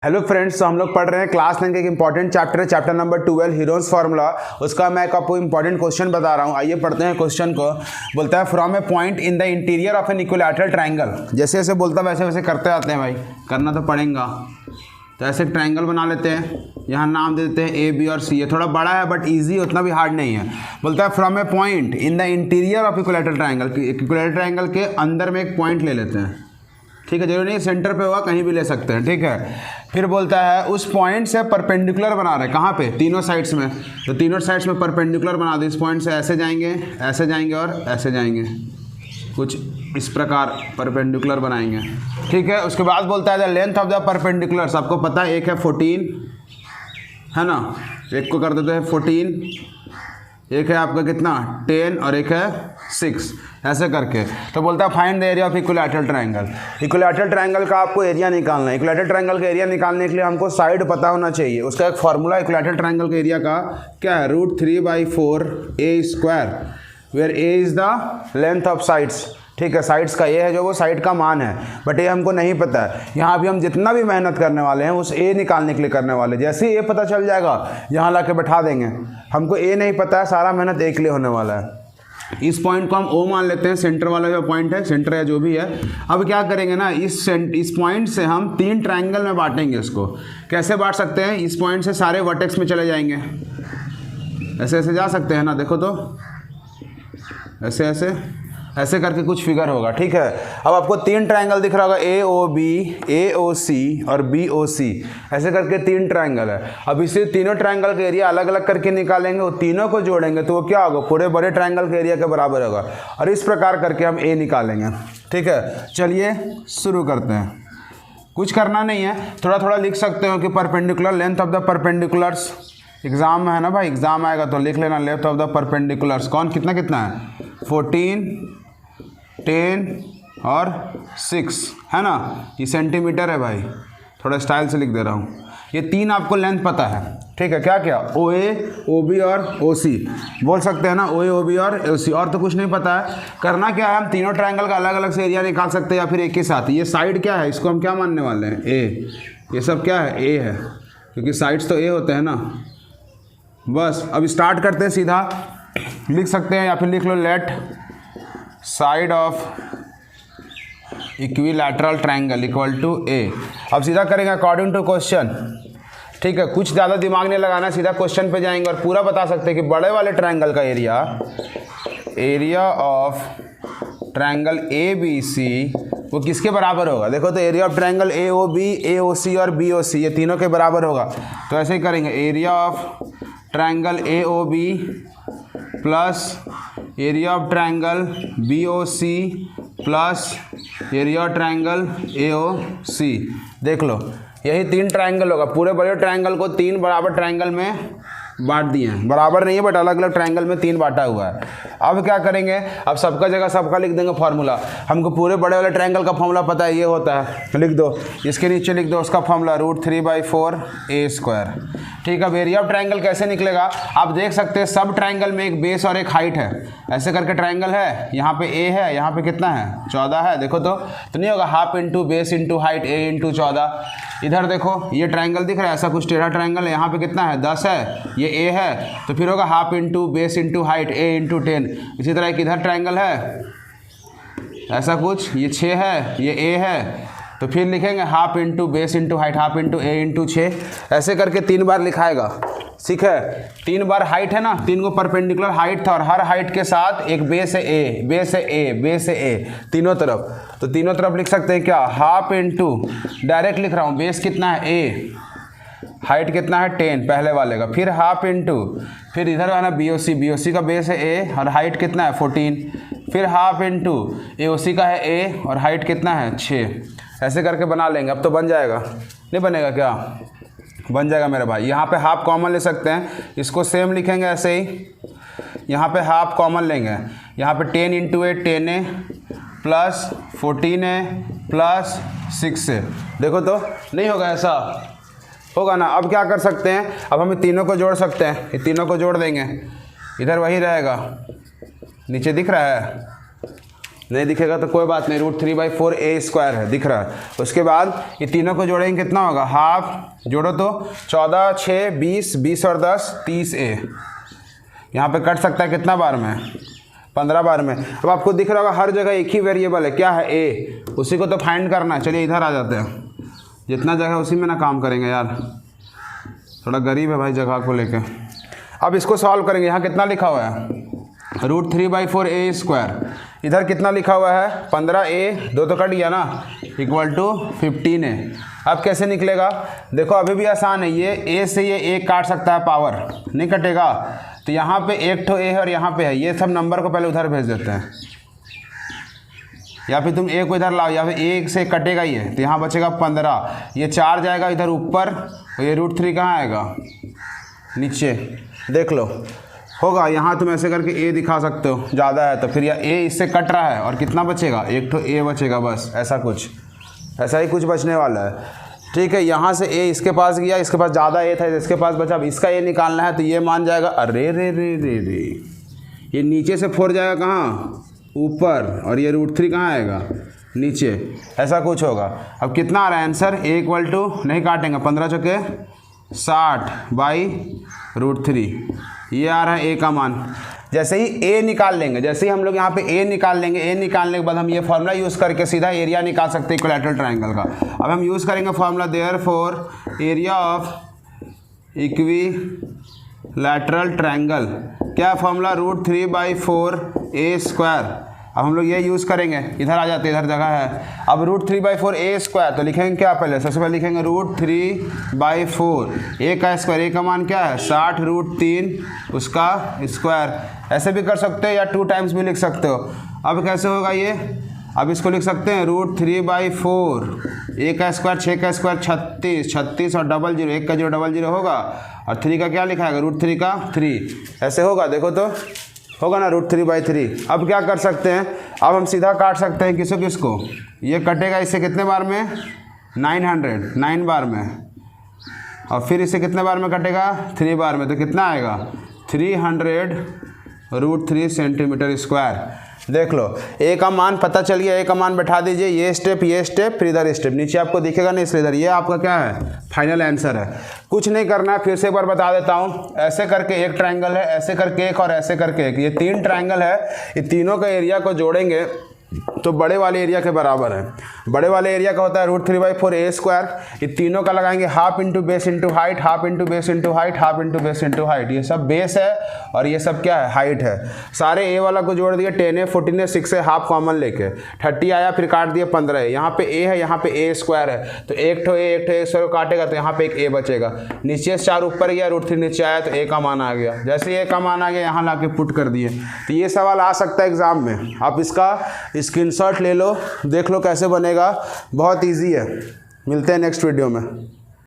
Hello friends, तो हम लोग पढ़ रहे हैं क्लास 9 का एक इंपॉर्टेंट चैप्टर है, चैप्टर नंबर 12 हीरोज फार्मूला। उसका मैं आपको इंपॉर्टेंट क्वेश्चन बता रहा हूँ। आइए पढ़ते हैं क्वेश्चन को। बोलता है from a point in the interior of an equilateral triangle. जैसे जैसे बोलता है वैसे वैसे करते आते हैं भाई, करना तो पड़ेगा। तो ऐसे ट्राइंगल बना लेते हैं, यहाँ नाम दे देते हैं ए बी और सी। ये थोड़ा बड़ा है बट ईजी, उतना भी हार्ड नहीं है। बोलता है from a point in the interior of equilateral triangle. Equilateral triangle के अंदर में एक पॉइंट ले लेते हैं, ठीक है। जरूरी नहीं सेंटर पे होगा, कहीं भी ले सकते हैं, ठीक है। फिर बोलता है उस पॉइंट से परपेंडिकुलर बना रहे हैं, कहाँ पे? तीनों साइड्स में। तो तीनों साइड्स में परपेंडिकुलर बना दो। इस पॉइंट से ऐसे जाएंगे और ऐसे जाएंगे, कुछ इस प्रकार परपेंडिकुलर बनाएंगे, ठीक है। उसके बाद बोलता है the length of the perpendiculars. आपको पता है एक है 14, है ना, एक को कर देते हैं 14, एक है आपका कितना 10 और एक है 6, ऐसे करके। तो बोलता है find the area of equilateral triangle. Equilateral triangle का आपको एरिया निकालना है। इक्विलैटरल ट्राइंगल का एरिया निकालने के लिए हमको साइड पता होना चाहिए। उसका एक फॉर्मूला इक्विलैटरल ट्राइंगल के एरिया का क्या है, √3/4 a², where a is the length of sides, ठीक है। साइड्स का ए है जो वो साइड का मान है, बट ये हमको नहीं पता है। यहाँ अभी हम जितना भी मेहनत करने वाले हैं उस ए निकालने के लिए करने वाले। जैसे ही ए पता चल जाएगा यहाँ ला के बैठा देंगे। हमको ए नहीं पता है, सारा मेहनत ए के लिए होने वाला है। इस पॉइंट को हम ओ मान लेते हैं, सेंटर वाला जो पॉइंट है, सेंटर या जो भी है। अब क्या करेंगे ना, इस पॉइंट से हम 3 ट्राइंगल में बांटेंगे इसको। कैसे बांट सकते हैं? इस पॉइंट से सारे वर्टेक्स में चले जाएंगे, ऐसे ऐसे जा सकते हैं ना, देखो तो ऐसे ऐसे ऐसे करके कुछ फिगर होगा, ठीक है। अब आपको 3 ट्राइंगल दिख रहा होगा, AOB, AOC और BOC, ऐसे करके 3 ट्राइंगल है। अब इसे तीनों ट्राइंगल का एरिया अलग अलग करके निकालेंगे, वो तीनों को जोड़ेंगे तो वो क्या होगा, पूरे बड़े ट्राइंगल के एरिया के बराबर होगा। और इस प्रकार करके हम A निकालेंगे, ठीक है। चलिए शुरू करते हैं। कुछ करना नहीं है, थोड़ा थोड़ा लिख सकते हो कि perpendicular length of the perpendiculars. Exam में है ना भाई, एग्जाम आएगा तो लिख लेना लेंथ ऑफ द परपेंडिकुलर्स। कौन कितना कितना है, 14, 10 और 6, है ना। ये सेंटीमीटर है भाई, थोड़ा स्टाइल से लिख दे रहा हूँ। ये 3 आपको लेंथ पता है, ठीक है। क्या क्या, OA, OB और OC बोल सकते हैं ना, OA, OB और OC। और तो कुछ नहीं पता है। करना क्या है, हम तीनों ट्राइंगल का अलग अलग से एरिया निकाल सकते हैं या फिर एक ही साथ। ये साइड क्या है, इसको हम क्या मानने वाले हैं, A। ये सब क्या है, A है, क्योंकि साइड्स तो A होते हैं ना। बस अब स्टार्ट करते हैं, सीधा लिख सकते हैं या फिर लिख लो let side of equilateral triangle equal to A। अब सीधा करेंगे अकॉर्डिंग टू क्वेश्चन, ठीक है। कुछ ज़्यादा दिमाग नहीं लगाना, सीधा क्वेश्चन पे जाएंगे और पूरा बता सकते हैं कि बड़े वाले ट्राइंगल का एरिया ऑफ ट्राइंगल ABC वो किसके बराबर होगा। देखो तो area of triangle AOB, AOC और BOC ये तीनों के बराबर होगा। तो ऐसे ही करेंगे, area of triangle AOB plus area of triangle BOC plus area of triangle AOC। देख लो यही 3 ट्राइंगल होगा। पूरे बड़े ट्राइंगल को 3 बराबर ट्राइंगल में बांट दिए हैं, बराबर नहीं है बट अलग अलग ट्राइंगल में 3 बांटा हुआ है। अब क्या करेंगे, अब सबका जगह सबका लिख देंगे फार्मूला। हमको पूरे बड़े वाले ट्राइंगल का फार्मूला पता है, ये होता है, लिख दो। इसके नीचे लिख दो उसका फार्मूला √3/4 a², ठीक है। अब एरिया ऑफ ट्राइंगल कैसे निकलेगा, आप देख सकते हैं सब ट्राइंगल में एक बेस और एक हाइट है। ऐसे करके ट्राइंगल है, यहाँ पे A है, यहाँ पे कितना है 14 है, देखो तो नहीं होगा, half into base into height, A into 14। इधर देखो ये ट्राइंगल दिख रहा है, ऐसा कुछ टेढ़ा ट्राइंगल है, यहाँ पे कितना है 10 है, ये A है, तो फिर होगा half into base into height, A into 10। इसी तरह एक इधर ट्राइंगल है ऐसा कुछ, ये 6 है, ये A है, तो फिर लिखेंगे half into base into height, half into A into 6। ऐसे करके 3 बार लिखाएगा, ठीक है। 3 बार हाइट है ना, 3 को परपेंडिकुलर हाइट था और हर हाइट के साथ एक बेस है A, बेस है A, बेस है A तीनों तरफ। तो तीनों तरफ लिख सकते हैं क्या, हाफ इंटू, डायरेक्ट लिख रहा हूँ, बेस कितना है A, हाइट कितना है 10 पहले वाले का, फिर हाफ इंटू, फिर इधर है ना BOC का बेस है A और हाइट कितना है 14, फिर हाफ इंटू AOC का है A और हाइट कितना है 6। ऐसे करके बना लेंगे। अब तो बन जाएगा, नहीं बनेगा क्या, बन जाएगा मेरे भाई। यहाँ पे हाफ कॉमन ले सकते हैं, इसको सेम लिखेंगे ऐसे ही। यहाँ पे हाफ कॉमन लेंगे, यहाँ पे 10 into 8 10A plus 14A plus 6A। देखो तो नहीं होगा, ऐसा होगा ना। अब क्या कर सकते हैं, अब हम तीनों को जोड़ सकते हैं, ये तीनों को जोड़ देंगे, इधर वही रहेगा, नीचे दिख रहा है नहीं दिखेगा तो कोई बात नहीं, √3/4a² है, दिख रहा है। उसके बाद ये तीनों को जोड़ेंगे कितना होगा, हाफ जोड़ो तो 14, 6, 20, 20 और 10 30a। यहाँ पे कट सकता है कितना बार में, 15 बार में। अब आपको दिख रहा होगा हर जगह एक ही वेरिएबल है, क्या है, a, उसी को तो फाइंड करना है। चलिए इधर आ जाते हैं, जितना जगह उसी में ना काम करेंगे यार, थोड़ा गरीब है भाई जगह को लेके। अब इसको सॉल्व करेंगे। यहाँ कितना लिखा हुआ है, √3/4a²। इधर कितना लिखा हुआ है, 15a, 2 तो कट गया ना, = 15a। अब कैसे निकलेगा, देखो अभी भी आसान है, ये a से ये 1 काट सकता है, पावर नहीं कटेगा। तो यहाँ पे एक ठो a है और यहाँ पे है, ये सब नंबर को पहले उधर भेज देते हैं, या फिर तुम a को इधर लाओ, या फिर 1 से कटेगा ये, तो यहाँ बचेगा 15, ये 4 जाएगा इधर ऊपर, और ये √3 कहाँ आएगा, नीचे। देख लो होगा, यहाँ तुम ऐसे करके a दिखा सकते हो, ज़्यादा है तो फिर यह a इससे कट रहा है और कितना बचेगा, एक ठो a बचेगा, बस ऐसा ही कुछ बचने वाला है। ठीक है, यहाँ से a इसके पास गया, इसके पास ज़्यादा a था, इसके पास बचा, अब इसका a निकालना है, तो ये मान जाएगा, अरे रे रे रे रे, ये नीचे से 4 जाएगा कहाँ, ऊपर, और ये √3 कहाँ आएगा, नीचे। ऐसा कुछ होगा। अब कितना आ रहा है आंसर, a नहीं काटेंगे, 15 चौके 60/√3, ये आ रहा है a का मान। जैसे ही a निकाल लेंगे, जैसे ही हम लोग यहाँ पे a निकाल लेंगे, a निकालने के बाद हम ये फॉर्मूला यूज़ करके सीधा एरिया निकाल सकते हैं इक्विलैटरल ट्रायंगल का। अब हम यूज़ करेंगे formula, therefore area of equilateral triangle, क्या फॉर्मूला, √3/4a²। अब हम लोग ये यूज़ करेंगे, इधर आ जाते, इधर जगह है। अब √3/4a², तो लिखेंगे क्या, पहले सबसे पहले लिखेंगे √3/4, a का स्क्वायर, a का मान क्या है 60√3 उसका स्क्वायर। ऐसे भी कर सकते हो या 2 टाइम्स भी लिख सकते हो। अब कैसे होगा ये, अब इसको लिख सकते हैं √3/4, a का स्क्वायर 6 का स्क्वायर 36 और 00, 1 का 0 00 होगा, और 3 का क्या लिखा है, √3 का 3, ऐसे होगा। देखो तो होगा ना √3/3। अब क्या कर सकते हैं, अब हम सीधा काट सकते हैं किसको, ये कटेगा इससे कितने बार में, 9 बार में, और फिर इससे कितने बार में कटेगा, 3 बार में, तो कितना आएगा, 300√3 सेंटीमीटर²। देख लो a का मान पता चल गया, a का मान बैठा दीजिए, ये स्टेप फिर इधर स्टेप, नीचे आपको दिखेगा नहीं इसलिए इधर, ये आपका क्या है, फाइनल आंसर है। कुछ नहीं करना है, फिर से एक बार बता देता हूँ। ऐसे करके एक ट्रायंगल है, ऐसे करके एक, और ऐसे करके एक, ये 3 ट्रायंगल है। ये तीनों का एरिया को जोड़ेंगे तो बड़े वाले एरिया के बराबर है। बड़े वाले एरिया का होता है √3/4a²। ये तीनों का लगाएंगे half into base into height, half into base into height, half into base into height. ये सब बेस है और ये सब क्या है, हाइट है। सारे a वाला को जोड़ दिए, 10a 14a 6a, half common लेके 30 आया, फिर काट दिए 15a। यहाँ पे a है, यहाँ पे a² है, तो एक ठो a काटेगा तो यहाँ पे एक a बचेगा। नीचे से 4 ऊपर गया, √3 नीचे आया तो a का मान आ गया। जैसे a का मान आ गया यहाँ ला के पुट कर दिए। तो ये सवाल आ सकता है एग्जाम में, आप इसका स्क्रीनशॉट ले लो, देख लो कैसे बनेगा, बहुत ईजी है। मिलते हैं नेक्स्ट वीडियो में।